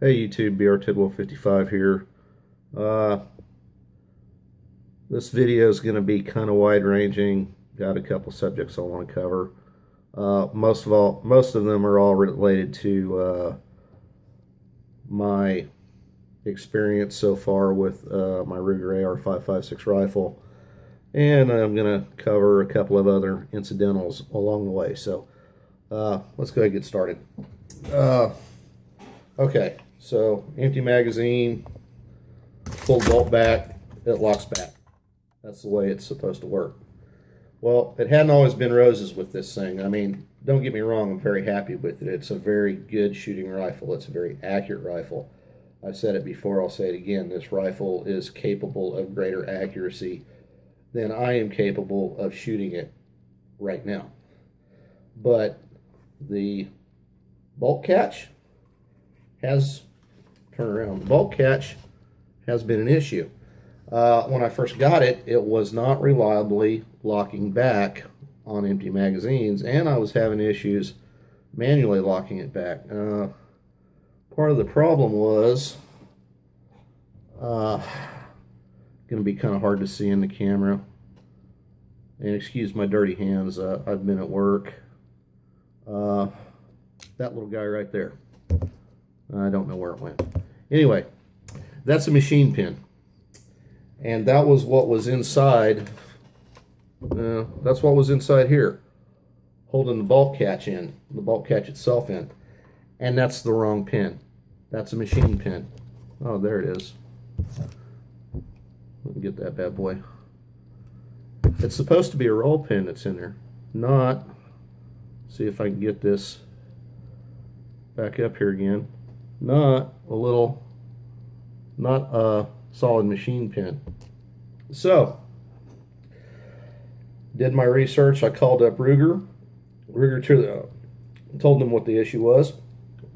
Hey YouTube, AR-556 here. Uh, this video is going to be kind of wide-ranging. Got a couple subjects I want to cover. Most of them are all related to my experience so far with my Ruger AR-556 rifle, and I'm going to cover a couple of other incidentals along the way. So let's go ahead and get started. Okay, so empty magazine, pull bolt back, it locks back. That's the way it's supposed to work. Well, it hadn't always been roses with this thing. I mean, don't get me wrong, I'm very happy with it. It's a very good shooting rifle. It's a very accurate rifle. I've said it before, I'll say it again. This rifle is capable of greater accuracy than I am capable of shooting it right now. But the bolt catch has turned around. The bolt catch has been an issue. When I first got it, it was not reliably locking back on empty magazines, and I was having issues manually locking it back. Part of the problem was going to be kind of hard to see in the camera. And excuse my dirty hands, I've been at work. That little guy right there. I don't know where it went. Anyway, that's a machine pin. And that was what was inside. That's what was inside here, holding the bolt catch in, the bolt catch itself in. And that's the wrong pin. That's a machine pin. Oh, there it is. Let me get that bad boy. It's supposed to be a roll pin that's in there, not. See if I can get this back up here again. Not a solid machine pin. So, did my research. I called up Ruger. Told them what the issue was.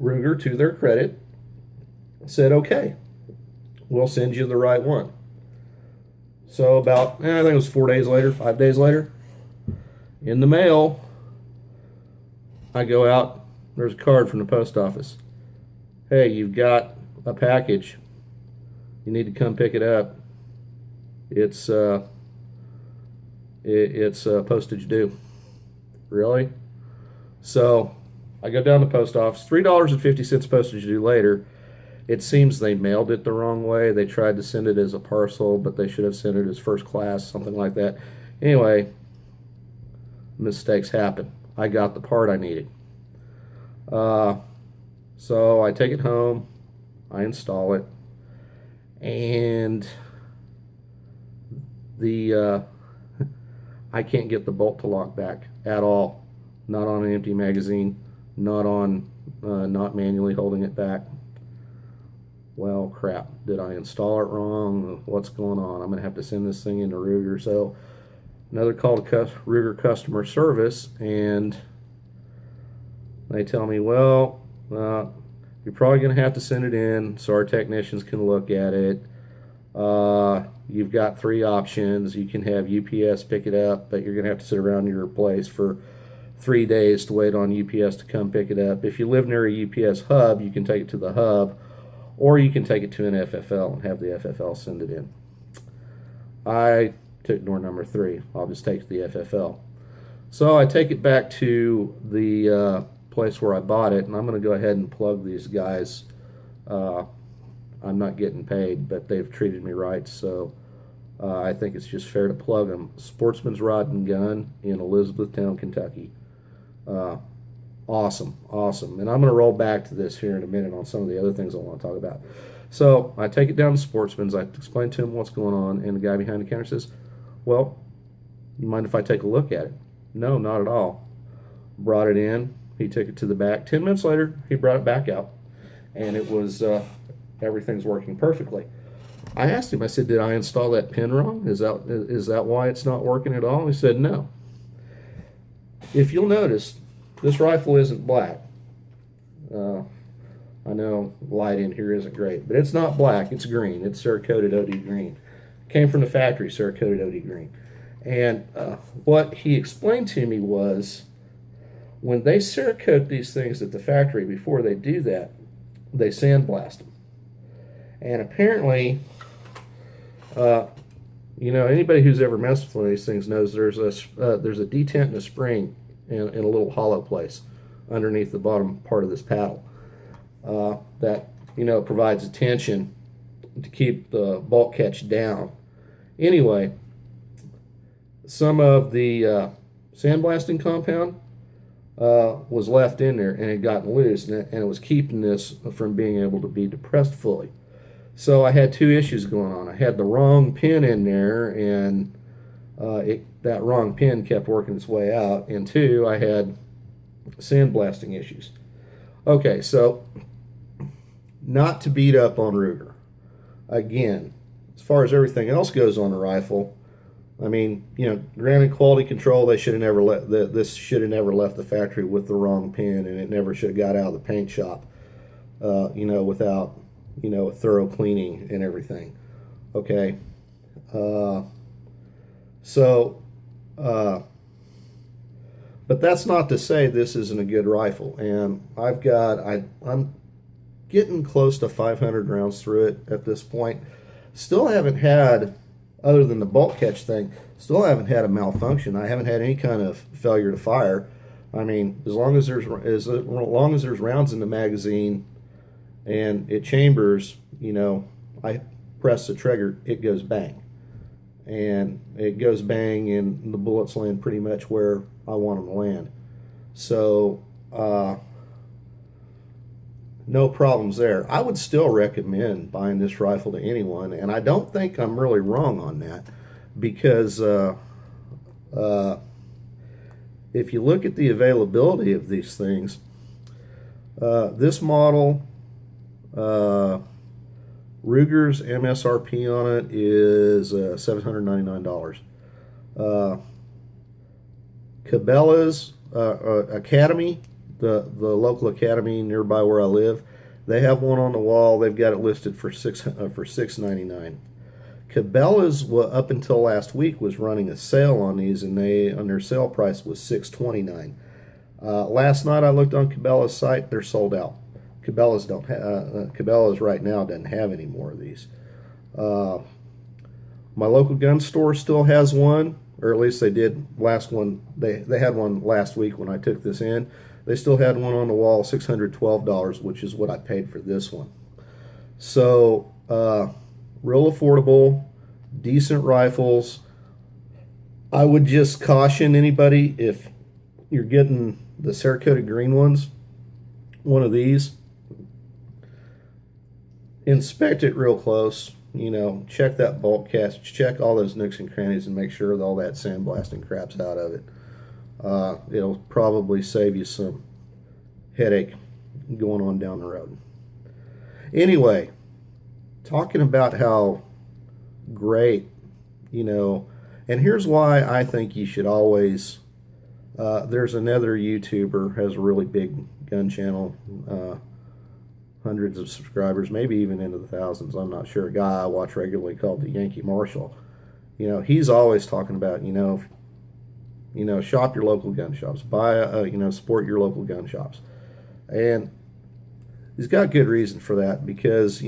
Ruger, to their credit, said, okay, we'll send you the right one. So about, I think it was 4 days later, 5 days later, in the mail, I go out, there's a card from the post office. Hey, you've got a package. You need to come pick it up. It's postage due. Really? So I go down to the post office. $3.50 postage due later. It seems they mailed it the wrong way. They tried to send it as a parcel, but they should have sent it as first class, something like that. Anyway, mistakes happen. I got the part I needed. So I take it home, I install it, and I can't get the bolt to lock back at all. Not on an empty magazine, not manually holding it back. Well, crap, did I install it wrong? What's going on? I'm going to have to send this thing into Ruger. So another call to Ruger customer service, and they tell me, well, you're probably going to have to send it in so our technicians can look at it. You've got 3 options. You can have UPS pick it up, but you're going to have to sit around your place for 3 days to wait on UPS to come pick it up. If you live near a UPS hub, you can take it to the hub, or you can take it to an FFL and have the FFL send it in. I took door number 3. I'll just take it to the FFL. So I take it back to the place where I bought it, and I'm going to go ahead and plug these guys. I'm not getting paid, but they've treated me right, so I think it's just fair to plug them. Sportsman's Rod and Gun in Elizabethtown, Kentucky. Awesome. And I'm going to roll back to this here in a minute on some of the other things I want to talk about. So I take it down to Sportsman's. I explain to him what's going on, and the guy behind the counter says, well, you mind if I take a look at it? No, not at all. Brought it in. He took it to the back. 10 minutes later, he brought it back out, and it was everything's working perfectly. I asked him, I said, did I install that pin wrong? Is that why it's not working at all? He said, no. If you'll notice, this rifle isn't black. I know light in here isn't great, but it's not black. It's green. It's Cerakoted OD green. Came from the factory, Cerakoted OD green. And what he explained to me was, when they Cerakote these things at the factory, before they do that, they sandblast them. And apparently, anybody who's ever messed with one of these things knows there's a detent and a spring in a little hollow place underneath the bottom part of this paddle that provides a tension to keep the bolt catch down. Anyway, some of the sandblasting compound was left in there and had gotten loose, and it was keeping this from being able to be depressed fully. So I had two issues going on. I had the wrong pin in there, and that wrong pin kept working its way out. And two, I had sandblasting issues. Okay, so not to beat up on Ruger. Again, as far as everything else goes on the rifle, I mean, granted quality control, they should have never this should have never left the factory with the wrong pin, and it never should have got out of the paint shop, without a thorough cleaning and everything. Okay, but that's not to say this isn't a good rifle, and I'm getting close to 500 rounds through it at this point. Still haven't had, other than the bolt catch thing, still haven't had a malfunction. I haven't had any kind of failure to fire. I mean, as long as there's rounds in the magazine and it chambers, I press the trigger, it goes bang. And it goes bang, and the bullets land pretty much where I want them to land. So, no problems there. I would still recommend buying this rifle to anyone, and I don't think I'm really wrong on that, because if you look at the availability of these things, this model, Ruger's MSRP on it is $799. Cabela's Academy, the local academy nearby where I live, they have one on the wall. They've got it listed for $699. Cabela's, up until last week, was running a sale on these, and their sale price was $629. Last night I looked on Cabela's site; they're sold out. Cabela's right now doesn't have any more of these. My local gun store still has one, or at least they did last one. They had one last week when I took this in. They still had one on the wall, $612, which is what I paid for this one. So, real affordable, decent rifles. I would just caution anybody, if you're getting the Cerakote green ones, one of these, inspect it real close. Check that bolt catch, check all those nooks and crannies, and make sure that all that sandblasting crap's out of it. It'll probably save you some headache going on down the road. Anyway, talking about how great, and here's why I think you should always, there's another YouTuber, has a really big gun channel, hundreds of subscribers, maybe even into the thousands, I'm not sure, a guy I watch regularly called the Yankee Marshall. He's always talking about, shop your local gun shops, support your local gun shops. And he's got good reason for that, because,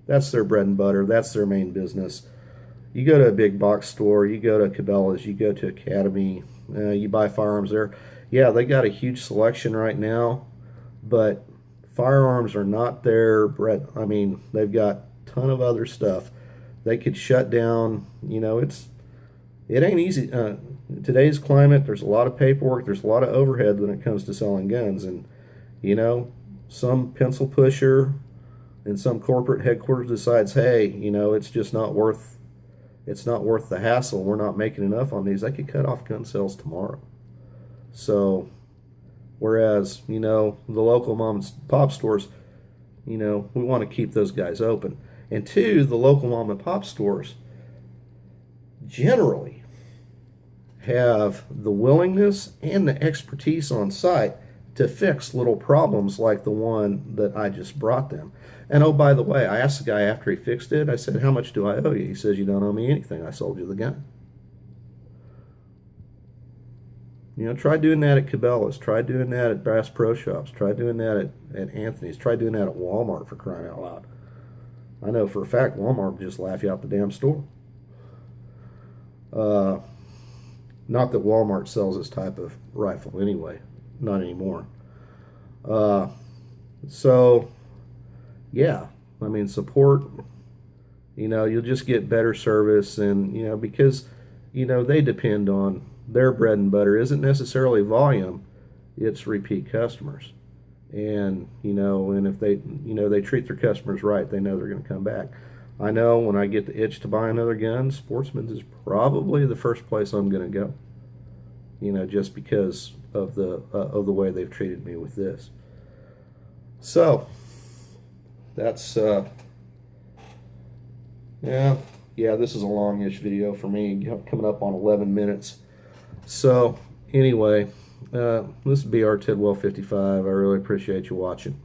that's their bread and butter, that's their main business. You go to a big box store, you go to Cabela's, you go to Academy, you buy firearms there. Yeah, they got a huge selection right now, but firearms are not their bread. I mean, they've got a ton of other stuff. They could shut down, it ain't easy. In today's climate, there's a lot of paperwork, there's a lot of overhead when it comes to selling guns, and some pencil pusher in some corporate headquarters decides, hey, it's just not worth the hassle. We're not making enough on these. They could cut off gun sales tomorrow. So, whereas the local mom and pop stores, we want to keep those guys open. And two, the local mom and pop stores generally have the willingness and the expertise on site to fix little problems like the one that I just brought them. And oh, by the way, I asked the guy after he fixed it, I said, how much do I owe you? He says, you don't owe me anything. I sold you the gun. You know, try doing that at Cabela's. Try doing that at Bass Pro Shops. Try doing that at Anthony's. Try doing that at Walmart, for crying out loud. I know for a fact Walmart would just laugh you out the damn store. Uh, Not that Walmart sells this type of rifle anyway. Not anymore. Uh, so, yeah. I mean, support. You know, you'll just get better service, and, you know, because, you know, they depend on their bread and butter isn't necessarily volume, it's repeat customers. And, you know, and if they, you know, they treat their customers right, they know they're going to come back. I know when I get the itch to buy another gun, Sportsman's is probably the first place I'm going to go. You know, just because of the way they've treated me with this. So that's yeah, this is a longish video for me, coming up on 11 minutes. So anyway, this is BR Tidwell 55. I really appreciate you watching.